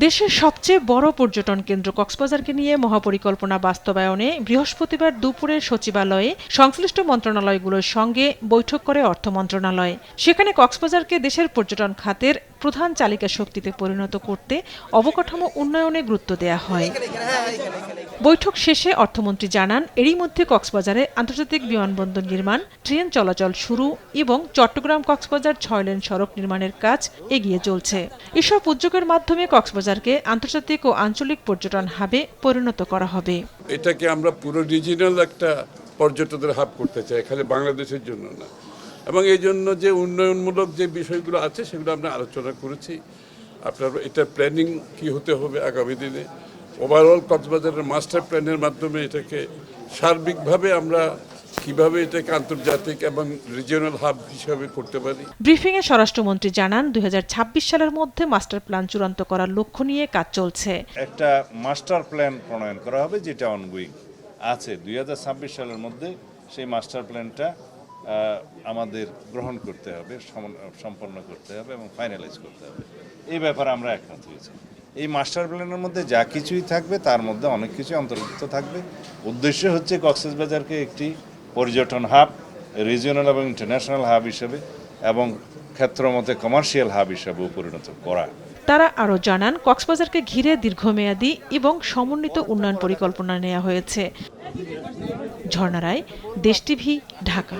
দেশের সবচেয়ে বড় পর্যটন কেন্দ্র কক্সবাজারকে নিয়ে মহাপরিকল্পনা বাস্তবায়নে বৃহস্পতিবার দুপুরে সচিবালয়ে সংশ্লিষ্ট মন্ত্রণালয়গুলোর সঙ্গে বৈঠক করে অর্থ মন্ত্রণালয়। সেখানে কক্সবাজারকে দেশের পর্যটন খাতের প্রধান চালিকা শক্তিতে পরিণত করতে অবকাঠামো উন্নয়নে গুরুত্ব দেওয়া হয়। বৈঠক শেষে অর্থমন্ত্রী জানান, এরই মধ্যে কক্সবাজারে আন্তর্জাতিক বিমানবন্দর নির্মাণ, ট্রেন চলাচল শুরু এবং চট্টগ্রাম কক্সবাজার 6 লেন সড়ক নির্মাণের কাজ এগিয়ে চলছে। এসব উদ্যোগের মাধ্যমে কক্সবাজারকে আন্তর্জাতিক ও আঞ্চলিক পর্যটন হাবে পরিণত করা হবে। এটাকে আমরা পুরো রিজিনাল একটা পর্যটনের হাব করতে চাই, খালি বাংলাদেশের জন্য না। এবং এই জন্য যে উন্নয়নমূলক যে বিষয়গুলো আছে সেগুলো আমরা আলোচনা করেছি। আপনার এটা প্ল্যানিং কি হতে হবে আগামী দিনে, ওভারঅল কক্সবাজারের মাস্টার প্ল্যানের মাধ্যমে এটাকে সার্বিকভাবে আমরা কিভাবে এটাকে আন্তর্জাতিক এবং রিজিওনাল হাব হিসাবে করতে পারি। ব্রিফিংয়ে স্বরাষ্ট্রমন্ত্রী জানান, 2026 সালের মধ্যে মাস্টার প্ল্যান চূড়ান্ত করার লক্ষ্য নিয়ে কাজ চলছে। একটা মাস্টার প্ল্যান প্রণয়ন করা হবে যেটা অনগোয়িং আছে। 2026 সালের মধ্যে সেই মাস্টার প্ল্যানটা আমাদের গ্রহণ করতে হবে, সম্পন্ন করতে হবে এবং ফাইনালাইজ করতে হবে। এই ব্যাপারে আমরা একমত হয়েছি। এই মাস্টার প্ল্যানের মধ্যে যা কিছুই থাকবে তার মধ্যে অনেক কিছু অন্তর্ভুক্ত থাকবে। উদ্দেশ্য হচ্ছে কক্সবাজারকে একটি পর্যটন হাব, রিজিওনাল এবং ইন্টারন্যাশনাল হাব হিসেবে এবং ক্ষেত্রমতে কমার্শিয়াল হাব হিসেবেও পরিণত করা। তারা আরও জানান, কক্সবাজারকে ঘিরে দীর্ঘমেয়াদী এবং সমন্বিত উন্নয়ন পরিকল্পনা নেওয়া হয়েছে। ঝর্ণা রায়, দেশ টিভি, ঢাকা।